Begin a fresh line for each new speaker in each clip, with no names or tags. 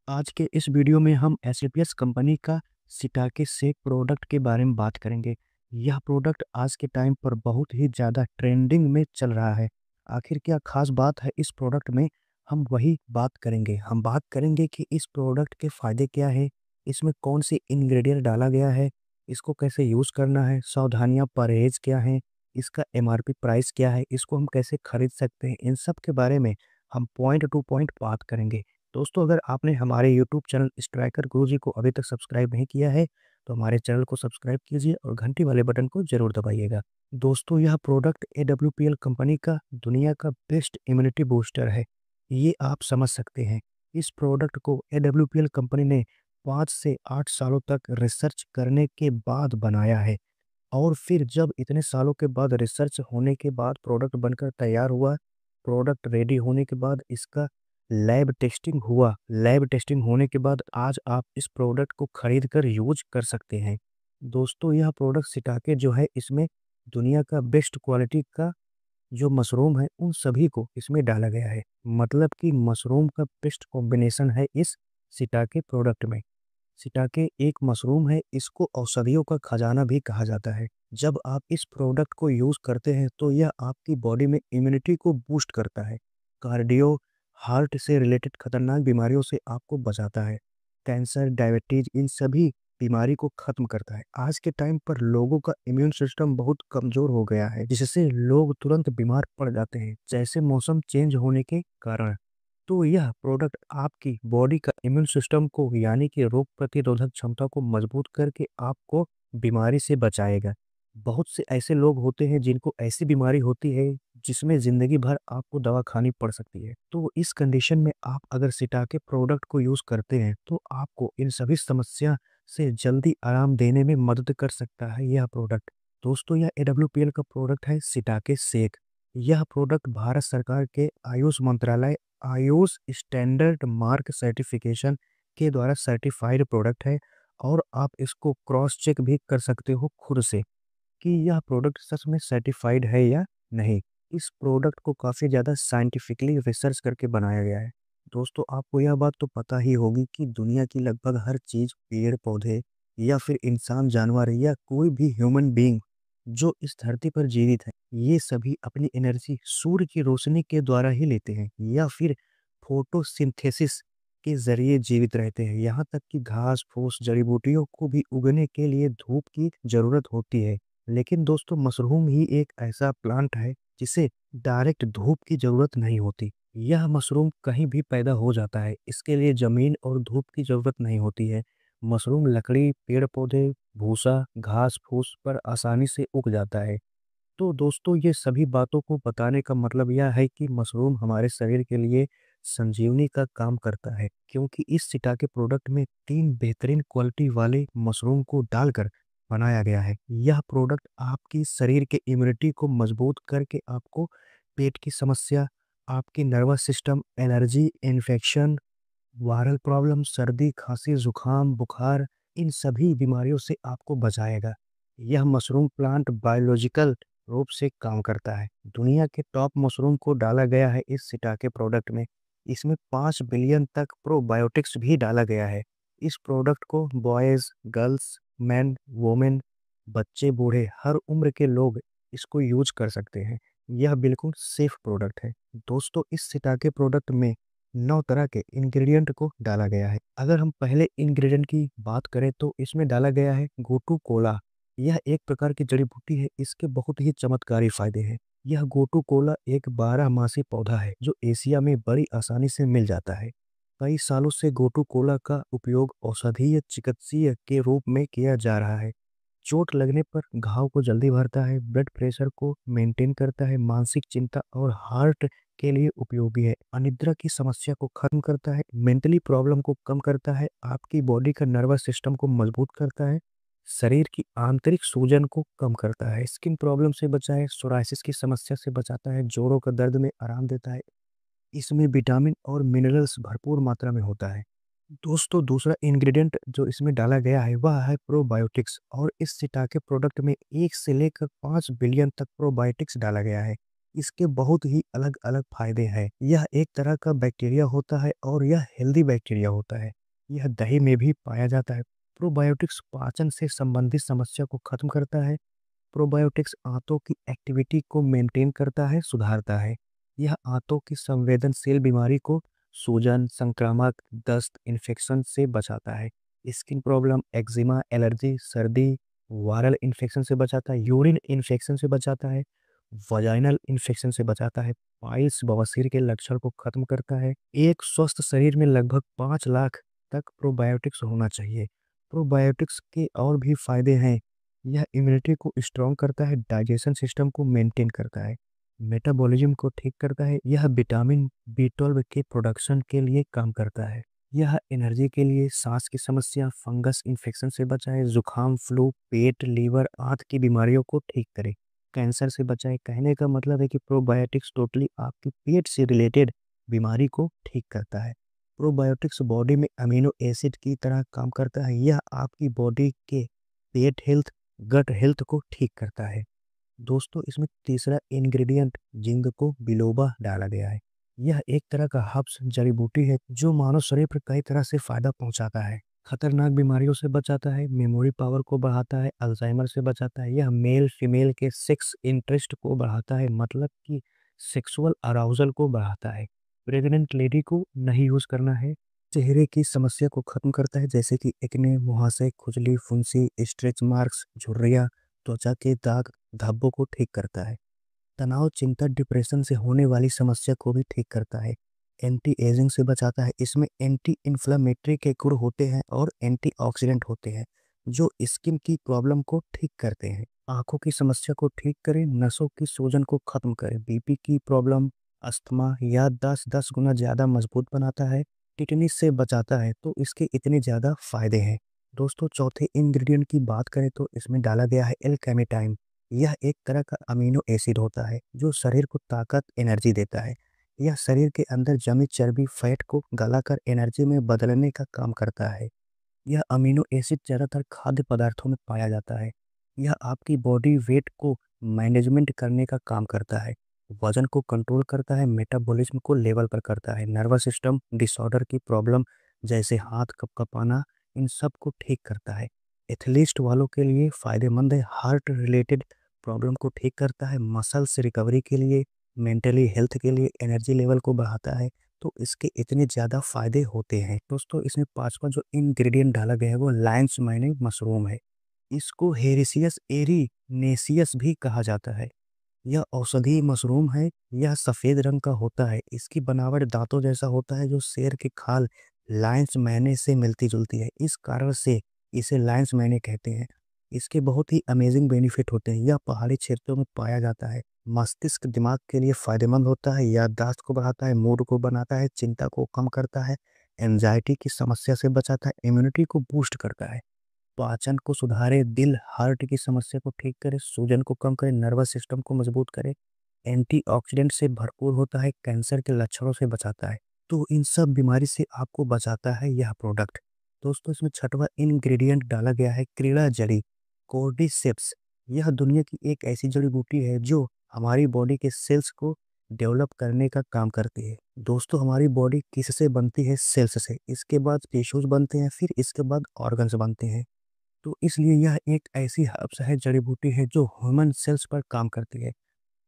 आज के इस वीडियो में हम एसएपीएस कंपनी का शिटाके शेक प्रोडक्ट के बारे में बात करेंगे। यह प्रोडक्ट आज के टाइम पर बहुत ही ज़्यादा ट्रेंडिंग में चल रहा है। आखिर क्या खास बात है इस प्रोडक्ट में, हम वही बात करेंगे। हम बात करेंगे कि इस प्रोडक्ट के फ़ायदे क्या है, इसमें कौन से इंग्रेडिएंट डाला गया है, इसको कैसे यूज़ करना है, सावधानियाँ परहेज़ क्या हैं, इसका एमआरपी प्राइस क्या है, इसको हम कैसे खरीद सकते हैं, इन सब के बारे में हम पॉइंट टू पॉइंट बात करेंगे। दोस्तों, अगर आपने हमारे यूट्यूब चैनल स्ट्राइकर गुरुजी को अभी तक सब्सक्राइब नहीं किया है, तो हमारे चैनल को सब्सक्राइब कीजिए और घंटी वाले बटन को ज़रूर दबाइएगा। दोस्तों, यह प्रोडक्ट एडब्ल्यूपीएल कंपनी का दुनिया का बेस्ट इम्यूनिटी बूस्टर है। ये आप समझ सकते हैं। इस प्रोडक्ट को एडब्ल्यूपीएल कंपनी ने 5 से 8 सालों तक रिसर्च करने के बाद बनाया है। और फिर जब इतने सालों के बाद रिसर्च होने के बाद प्रोडक्ट बनकर तैयार हुआ, प्रोडक्ट रेडी होने के बाद इसका लैब टेस्टिंग हुआ। लैब टेस्टिंग होने के बाद आज आप इस प्रोडक्ट को खरीद कर यूज कर सकते हैं। दोस्तों, यह प्रोडक्ट शिटाके जो है, इसमें दुनिया का बेस्ट क्वालिटी का जो मशरूम है उन सभी को इसमें डाला गया है। मतलब कि मशरूम का बेस्ट कॉम्बिनेशन है इस शिटाके प्रोडक्ट में। शिटाके एक मशरूम है, इसको औषधियों का खजाना भी कहा जाता है। जब आप इस प्रोडक्ट को यूज़ करते हैं तो यह आपकी बॉडी में इम्यूनिटी को बूस्ट करता है। कार्डियो, हार्ट से रिलेटेड खतरनाक बीमारियों से आपको बचाता है। कैंसर, डायबिटीज, इन सभी बीमारी को खत्म करता है। आज के टाइम पर लोगों का इम्यून सिस्टम बहुत कमजोर हो गया है, जिससे लोग तुरंत बीमार पड़ जाते हैं, जैसे मौसम चेंज होने के कारण। तो यह प्रोडक्ट आपकी बॉडी का इम्यून सिस्टम को, यानी कि रोग प्रतिरोधक क्षमता को मजबूत करके आपको बीमारी से बचाएगा। बहुत से ऐसे लोग होते हैं जिनको ऐसी बीमारी होती है जिसमें ज़िंदगी भर आपको दवा खानी पड़ सकती है। तो इस कंडीशन में आप अगर सिटाके प्रोडक्ट को यूज़ करते हैं तो आपको इन सभी समस्या से जल्दी आराम देने में मदद कर सकता है यह प्रोडक्ट। दोस्तों, यह एडब्ल्यूपीएल का प्रोडक्ट है सिटाके शेक। यह प्रोडक्ट भारत सरकार के आयुष मंत्रालय आयुष स्टैंडर्ड मार्क सर्टिफिकेशन के द्वारा सर्टिफाइड प्रोडक्ट है। और आप इसको क्रॉस चेक भी कर सकते हो खुद से कि यह प्रोडक्ट सच में सर्टिफाइड है या नहीं। इस प्रोडक्ट को काफ़ी ज़्यादा साइंटिफिकली रिसर्च करके बनाया गया है। दोस्तों, आपको यह बात तो पता ही होगी कि दुनिया की लगभग हर चीज़, पेड़ पौधे या फिर इंसान, जानवर या कोई भी ह्यूमन बीइंग जो इस धरती पर जीवित है, ये सभी अपनी एनर्जी सूर्य की रोशनी के द्वारा ही लेते हैं या फिर फोटोसिंथेसिस के ज़रिए जीवित रहते हैं। यहाँ तक कि घास फूस, जड़ी बूटियों को भी उगने के लिए धूप की ज़रूरत होती है। लेकिन दोस्तों, मशरूम ही एक ऐसा प्लांट है जिसे डायरेक्ट धूप की ज़रूरत नहीं होती। यह मशरूम कहीं भी पैदा हो जाता है, इसके लिए ज़मीन और धूप की ज़रूरत नहीं होती है। मशरूम लकड़ी, पेड़ पौधे, भूसा, घास फूस पर आसानी से उग जाता है। तो दोस्तों, ये सभी बातों को बताने का मतलब यह है कि मशरूम हमारे शरीर के लिए संजीवनी का काम करता है, क्योंकि इस सिटाके प्रोडक्ट में 3 बेहतरीन क्वालिटी वाले मशरूम को डालकर बनाया गया है। यह प्रोडक्ट आपकी शरीर के इम्यूनिटी को मजबूत करके आपको पेट की समस्या, आपकी nervous system, allergy, infection, viral problem, सर्दी, खांसी, जुकाम, बुखार, इन सभी बीमारियों से आपको बचाएगा। यह मशरूम प्लांट बायोलॉजिकल रूप से काम करता है। दुनिया के टॉप मशरूम को डाला गया है इस सिटाके प्रोडक्ट में। इसमें 5 बिलियन तक प्रोबायोटिक्स भी डाला गया है। इस प्रोडक्ट को बॉयज़, गर्ल्स, मैन, वुमेन, बच्चे, बूढ़े, हर उम्र के लोग इसको यूज़ कर सकते हैं। यह बिल्कुल सेफ प्रोडक्ट है। दोस्तों, इस सिटाके प्रोडक्ट में 9 तरह के इंग्रेडिएंट को डाला गया है। अगर हम पहले इंग्रेडिएंट की बात करें तो इसमें डाला गया है गोटू कोला। यह एक प्रकार की जड़ी बूटी है, इसके बहुत ही चमत्कारी फायदे हैं। यह गोटू कोला एक 12 मासी पौधा है जो एशिया में बड़ी आसानी से मिल जाता है। कई सालों से गोटू कोला का उपयोग औषधीय चिकित्सीय के रूप में किया जा रहा है। चोट लगने पर घाव को जल्दी भरता है, ब्लड प्रेशर को मेंटेन करता है, मानसिक चिंता और हार्ट के लिए उपयोगी है, अनिद्रा की समस्या को खत्म करता है, मेंटली प्रॉब्लम को कम करता है, आपकी बॉडी का नर्वस सिस्टम को मजबूत करता है, शरीर की आंतरिक सूजन को कम करता है, स्किन प्रॉब्लम से बचाए, सोराइसिस की समस्या से बचाता है, जोड़ों का दर्द में आराम देता है। इसमें विटामिन और मिनरल्स भरपूर मात्रा में होता है। दोस्तों, दूसरा इंग्रेडिएंट जो इसमें डाला गया है वह है प्रोबायोटिक्स। और इस सिटाके प्रोडक्ट में 1 से लेकर 5 बिलियन तक प्रोबायोटिक्स डाला गया है। इसके बहुत ही अलग-अलग फ़ायदे हैं। यह एक तरह का बैक्टीरिया होता है और यह हेल्दी बैक्टीरिया होता है। यह दही में भी पाया जाता है। प्रोबायोटिक्स पाचन से संबंधित समस्या को खत्म करता है। प्रोबायोटिक्स आंतों की एक्टिविटी को मेंटेन करता है, सुधारता है। यह आंतों की संवेदनशील बीमारी को सूजन, संक्रामक, दस्त, इन्फेक्शन से बचाता है। स्किन प्रॉब्लम, एक्जिमा, एलर्जी, सर्दी, वायरल इन्फेक्शन से बचाता है। यूरिन इन्फेक्शन से बचाता है। वजाइनल इन्फेक्शन से बचाता है। पाइल्स, बवासीर के लक्षण को खत्म करता है। एक स्वस्थ शरीर में लगभग 5 लाख तक प्रोबायोटिक्स होना चाहिए। प्रोबायोटिक्स के और भी फायदे हैं। यह इम्यूनिटी को स्ट्रॉन्ग करता है, डाइजेशन सिस्टम को मेंटेन करता है, मेटाबॉलिज्म को ठीक करता है। यह विटामिन B12 के प्रोडक्शन के लिए काम करता है। यह एनर्जी के लिए, सांस की समस्या, फंगस इन्फेक्शन से बचाए, जुकाम, फ्लू, पेट, लीवर, आंत की बीमारियों को ठीक करे, कैंसर से बचाए। कहने का मतलब है कि प्रोबायोटिक्स टोटली आपकी पेट से रिलेटेड बीमारी को ठीक करता है। प्रोबायोटिक्स बॉडी में अमीनो एसिड की तरह काम करता है। यह आपकी बॉडी के पेट हेल्थ, गट हेल्थ को ठीक करता है। दोस्तों, इसमें तीसरा इंग्रेडिएंट जिंक बिलोबा डाला गया है। यह एक तरह का हर्ब्स जड़ी बूटी है जो मानव शरीर पर कई तरह से फायदा पहुंचाता है। खतरनाक बीमारियों से बचाता है, मेमोरी पावर को बढ़ाता है, अल्जाइमर से बचाता है। यह मेल फीमेल के सेक्स इंटरेस्ट को बढ़ाता है, मतलब कि सेक्सुअल अराउजल को बढ़ाता है। प्रेग्नेंट लेडी को नहीं यूज करना है। चेहरे की समस्या को खत्म करता है, जैसे कि एक्ने, मुहासे, खुजली, फुंसी, स्ट्रेच मार्क्स, झुर्रियाँ, त्वचा के दाग, धब्बों को ठीक करता है। तनाव, चिंता, डिप्रेशन से होने वाली समस्या को भी ठीक करता है। एंटी एजिंग से बचाता है। इसमें एंटी इन्फ्लामेटरी के गुण होते हैं और एंटीऑक्सीडेंट होते हैं जो स्किन की प्रॉब्लम को ठीक करते हैं। आंखों की समस्या को ठीक करें, नसों की सूजन को खत्म करें, बीपी की प्रॉब्लम, अस्थमा, याददाश्त 10 गुना ज़्यादा मजबूत बनाता है, टिटनिस से बचाता है। तो इसके इतने ज़्यादा फायदे हैं। दोस्तों, चौथे इंग्रेडिएंट की बात करें तो इसमें डाला गया है एल-कैमेटाइन। यह एक तरह का अमीनो एसिड होता है जो शरीर को ताकत, एनर्जी देता है। यह शरीर के अंदर जमी चर्बी, फैट को गलाकर एनर्जी में बदलने का काम करता है। यह अमीनो एसिड ज़्यादातर खाद्य पदार्थों में पाया जाता है। यह आपकी बॉडी वेट को मैनेजमेंट करने का काम करता है, वजन को कंट्रोल करता है, मेटाबॉलिज्म को लेवल पर करता है, नर्वस सिस्टम डिसऑर्डर की प्रॉब्लम जैसे हाथ कँपाना, इन सब को ठीक करता है। एथलीट वालों के लिए फ़ायदेमंद है, हार्ट रिलेटेड प्रॉब्लम को ठीक करता है, मसल्स रिकवरी के लिए, मेंटली हेल्थ के लिए, एनर्जी लेवल को बढ़ाता है। तो इसके इतने ज़्यादा फ़ायदे होते हैं। दोस्तों, इसमें 5वां जो इंग्रेडिएंट डाला गया है वो लायंस माने मशरूम है। इसको हेरेसियस एरिनेसियस भी कहा जाता है। यह औषधीय मशरूम है। यह सफ़ेद रंग का होता है। इसकी बनावट दांतों जैसा होता है जो शेर की खाल लायंस मैने से मिलती-जुलती है। इस कारण से इसे लायंस मैने कहते हैं। इसके बहुत ही अमेजिंग बेनिफिट होते हैं। यह पहाड़ी क्षेत्रों में पाया जाता है। मस्तिष्क दिमाग के लिए फ़ायदेमंद होता है, याददाश्त को बढ़ाता है, मूड को बनाता है, चिंता को कम करता है, एंग्जायटी की समस्या से बचाता है, इम्यूनिटी को बूस्ट करता है, पाचन को सुधारे, दिल हार्ट की समस्या को ठीक करे, सूजन को कम करे, नर्वस सिस्टम को मजबूत करे, एंटीऑक्सीडेंट से भरपूर होता है, कैंसर के लक्षणों से बचाता है। तो इन सब बीमारी से आपको बचाता है यह प्रोडक्ट। दोस्तों, इसमें छठवां इंग्रेडिएंट डाला गया है क्रीड़ा जड़ी, कोर्डिसेप्स। यह दुनिया की एक ऐसी जड़ी बूटी है जो हमारी बॉडी के सेल्स को डेवलप करने का काम करती है। दोस्तों, हमारी बॉडी किससे बनती है? सेल्स से। इसके बाद टिश्यूज बनते हैं, फिर इसके बाद ऑर्गन्स बनते हैं। तो इसलिए यह एक ऐसी हर्ब्स है, जड़ी बूटी है जो ह्यूमन सेल्स पर काम करती है।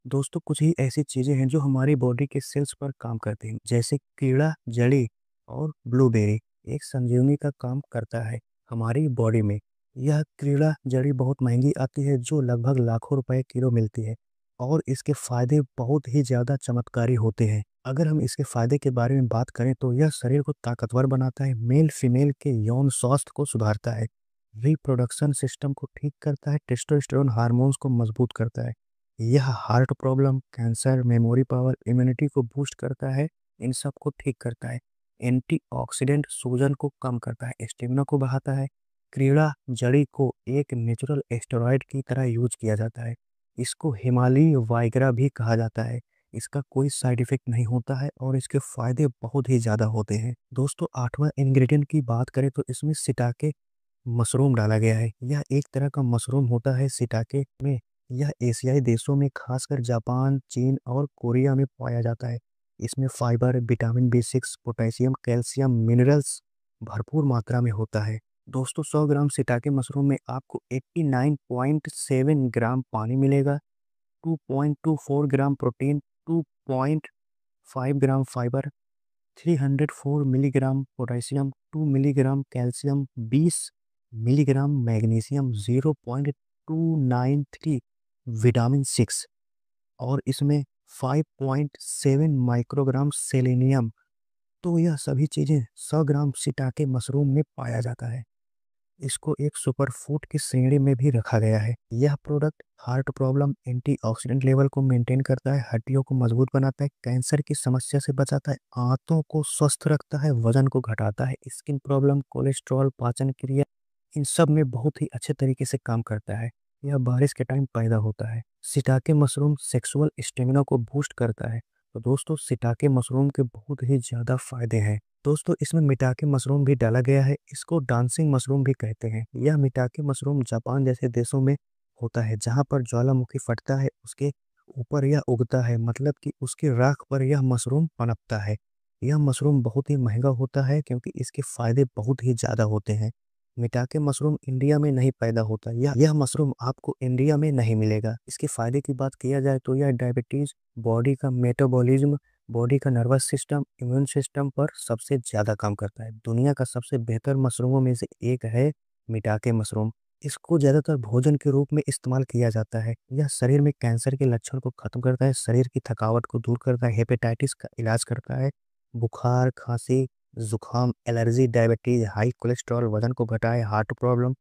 दोस्तों, कुछ ही ऐसी चीज़ें हैं जो हमारी बॉडी के सेल्स पर काम करती हैं, जैसे कीड़ा जड़ी और ब्लूबेरी एक संजीवनी का काम करता है हमारी बॉडी में। यह कीड़ा जड़ी बहुत महंगी आती है जो लगभग लाखों रुपए किलो मिलती है और इसके फायदे बहुत ही ज़्यादा चमत्कारी होते हैं। अगर हम इसके फायदे के बारे में बात करें तो यह शरीर को ताकतवर बनाता है, मेल फीमेल के यौन स्वास्थ्य को सुधारता है, रिप्रोडक्शन सिस्टम को ठीक करता है, टेस्टोस्टेरोन हार्मोन्स को मजबूत करता है। यह heart problem, cancer, memory power, immunity को बूस्ट करता है, इन सब को ठीक करता है। एंटीऑक्सीडेंट सूजन को कम करता है, स्टेमिना को बढ़ाता है। क्रीड़ा जड़ी को एक नेचुरल स्टेरॉयड की तरह यूज किया जाता है। इसको हिमालयी वाइग्रा भी कहा जाता है। इसका कोई साइड इफेक्ट नहीं होता है और इसके फायदे बहुत ही ज़्यादा होते हैं। दोस्तों, 8वां इंग्रेडिएंट की बात करें तो इसमें शिटाके मशरूम डाला गया है। यह एक तरह का मशरूम होता है। शिटाके में यह एशियाई देशों में खासकर जापान, चीन और कोरिया में पाया जाता है। इसमें fibre, vitamin B6, potassium, calcium, minerals भरपूर मात्रा में होता है। दोस्तों 100 ग्राम शिटाके मशरूम में आपको 89.7 ग्राम पानी मिलेगा, 2.24 gram protein, 2.5 gram fibre, 304 milligram potassium, 2 milligram calcium, 20 milligram magnesium, 0.293 vitamin 6 और इसमें 5.7 माइक्रोग्राम सेलेनियम। तो यह सभी चीज़ें 100 ग्राम शिटाके मशरूम में पाया जाता है। इसको एक सुपरफूड की श्रेणी में भी रखा गया है। यह product heart problem, antioxidant level को मेंटेन करता है, हड्डियों को मजबूत बनाता है, कैंसर की समस्या से बचाता है, आंतों को स्वस्थ रखता है, वजन को घटाता है, स्किन प्रॉब्लम, कोलेस्ट्रॉल, पाचन क्रिया, इन सब में बहुत ही अच्छे तरीके से काम करता है। यह बारिश के टाइम पैदा होता है। शिटाके मशरूम सेक्सुअल स्टेमिना को बूस्ट करता है। तो दोस्तों शिटाके मशरूम के बहुत ही ज़्यादा फायदे हैं। दोस्तों इसमें मिटाके मशरूम भी डाला गया है। इसको डांसिंग मशरूम भी कहते हैं। यह मिटाके मशरूम जापान जैसे देशों में होता है, जहाँ पर ज्वालामुखी फटता है उसके ऊपर यह उगता है, मतलब कि उसकी राख पर यह मशरूम पनपता है। यह मशरूम बहुत ही महंगा होता है क्योंकि इसके फायदे बहुत ही ज़्यादा होते हैं। मिटाके मशरूम इंडिया में नहीं पैदा होता, यह मशरूम आपको इंडिया में नहीं मिलेगा। इसके फायदे की बात किया जाए तो यह डायबिटीज, बॉडी का मेटाबॉलिज्म, बॉडी का नर्वस सिस्टम, इम्यून सिस्टम पर सबसे ज़्यादा काम करता है। दुनिया का सबसे बेहतर मशरूमों में से एक है मिटाके मशरूम। इसको ज़्यादातर भोजन के रूप में इस्तेमाल किया जाता है। यह शरीर में कैंसर के लक्षण को खत्म करता है, शरीर की थकावट को दूर करता है, हेपेटाइटिस का इलाज करता है, बुखार, खांसी, जुकाम, एलर्जी, डायबिटीज, हाई कोलेस्ट्रॉल, वजन को घटाए, हार्ट प्रॉब्लम,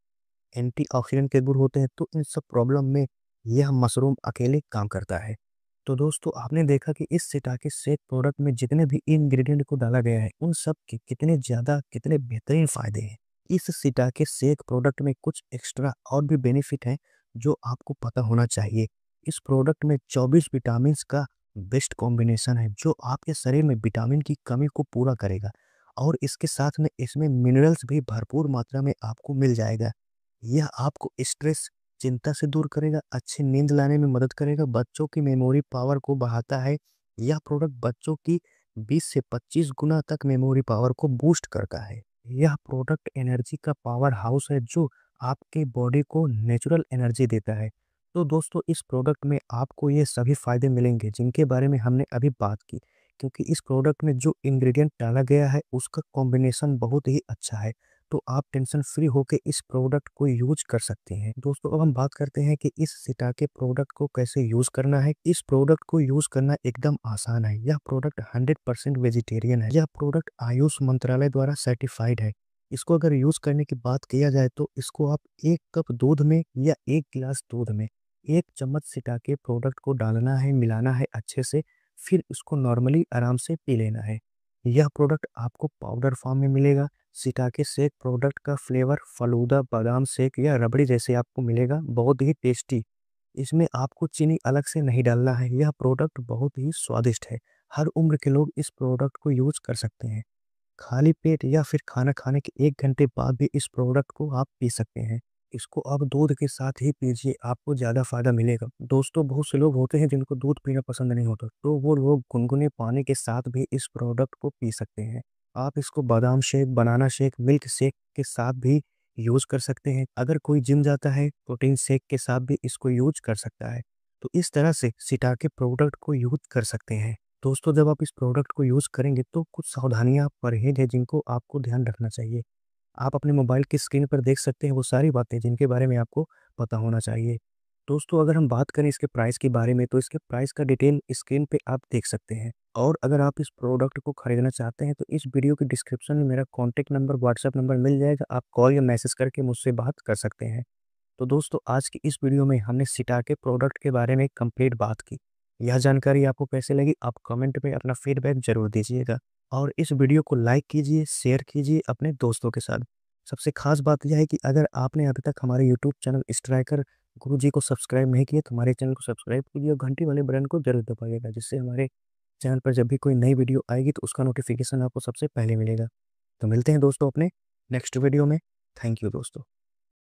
एंटीऑक्सीडेंट के दूर होते हैं। तो इन सब प्रॉब्लम में यह मशरूम अकेले काम करता है। तो दोस्तों आपने देखा कि इस सिटाके शेक प्रोडक्ट में जितने भी इंग्रेडिएंट को डाला गया है उन सब के कितने ज़्यादा कितने बेहतरीन फ़ायदे हैं। इस सिटाके शेक प्रोडक्ट में कुछ एक्स्ट्रा और भी बेनिफिट हैं जो आपको पता होना चाहिए। इस प्रोडक्ट में 24 विटामिन का बेस्ट कॉम्बिनेशन है जो आपके शरीर में विटामिन की कमी को पूरा करेगा और इसके साथ में इसमें मिनरल्स भी भरपूर मात्रा में आपको मिल जाएगा। यह आपको स्ट्रेस, चिंता से दूर करेगा, अच्छी नींद लाने में मदद करेगा, बच्चों की मेमोरी पावर को बढ़ाता है। यह प्रोडक्ट बच्चों की 20 से 25 गुना तक मेमोरी पावर को बूस्ट करता है। यह प्रोडक्ट एनर्जी का पावर हाउस है जो आपके बॉडी को नेचुरल एनर्जी देता है। तो दोस्तों इस प्रोडक्ट में आपको ये सभी फायदे मिलेंगे जिनके बारे में हमने अभी बात की, क्योंकि इस प्रोडक्ट में जो इंग्रेडिएंट डाला गया है उसका कॉम्बिनेशन बहुत ही अच्छा है। तो आप टेंशन फ्री होकर इस प्रोडक्ट को यूज कर सकते हैं। दोस्तों अब हम बात करते हैं कि इस सिटाके प्रोडक्ट को कैसे यूज करना है। इस प्रोडक्ट को यूज करना एकदम आसान है। यह प्रोडक्ट 100% वेजिटेरियन है। यह प्रोडक्ट आयुष मंत्रालय द्वारा सर्टिफाइड है। इसको अगर यूज करने की बात किया जाए तो इसको आप 1 कप दूध में या 1 गिलास दूध में 1 चम्मच सिटाके प्रोडक्ट को डालना है, मिलाना है अच्छे से, फिर इसको नॉर्मली आराम से पी लेना है। यह प्रोडक्ट आपको पाउडर फॉर्म में मिलेगा। सिटाके शेक प्रोडक्ट का फ्लेवर फलूदा, बादाम शेक या रबड़ी जैसे आपको मिलेगा, बहुत ही टेस्टी। इसमें आपको चीनी अलग से नहीं डालना है। यह प्रोडक्ट बहुत ही स्वादिष्ट है। हर उम्र के लोग इस प्रोडक्ट को यूज कर सकते हैं। खाली पेट या फिर खाना खाने के 1 घंटे बाद भी इस प्रोडक्ट को आप पी सकते हैं। इसको आप दूध के साथ ही पीजिए, आपको ज़्यादा फ़ायदा मिलेगा। दोस्तों बहुत से लोग होते हैं जिनको दूध पीना पसंद नहीं होता, तो वो लोग गुनगुने पानी के साथ भी इस प्रोडक्ट को पी सकते हैं। आप इसको बादाम shake, banana shake, milk shake के साथ भी यूज़ कर सकते हैं। अगर कोई जिम जाता है, प्रोटीन शेक के साथ भी इसको यूज़ कर सकता है। तो इस तरह से सिटाके प्रोडक्ट को यूज़ कर सकते हैं। दोस्तों जब आप इस प्रोडक्ट को यूज़ करेंगे तो कुछ सावधानियाँ परहेज है जिनको आपको ध्यान रखना चाहिए। आप अपने मोबाइल की स्क्रीन पर देख सकते हैं वो सारी बातें जिनके बारे में आपको पता होना चाहिए। दोस्तों अगर हम बात करें इसके प्राइस के बारे में तो इसके प्राइस का डिटेल स्क्रीन पे आप देख सकते हैं। और अगर आप इस प्रोडक्ट को खरीदना चाहते हैं तो इस वीडियो के डिस्क्रिप्शन में मेरा कॉन्टैक्ट नंबर, व्हाट्सएप नंबर मिल जाएगा। आप कॉल या मैसेज करके मुझसे बात कर सकते हैं। तो दोस्तों आज की इस वीडियो में हमने सिटाके प्रोडक्ट के बारे में कंप्लीट बात की। यह जानकारी आपको कैसे लगी आप कमेंट में अपना फीडबैक जरूर दीजिएगा और इस वीडियो को लाइक कीजिए, शेयर कीजिए अपने दोस्तों के साथ। सबसे खास बात यह है कि अगर आपने अभी तक हमारे यूट्यूब चैनल स्ट्राइकर गुरुजी को सब्सक्राइब नहीं किया तो हमारे चैनल को सब्सक्राइब कीजिए और घंटी वाले बटन को जरूर दबाइएगा, जिससे हमारे चैनल पर जब भी कोई नई वीडियो आएगी तो उसका नोटिफिकेशन आपको सबसे पहले मिलेगा। तो मिलते हैं दोस्तों अपने नेक्स्ट वीडियो में। थैंक यू दोस्तों।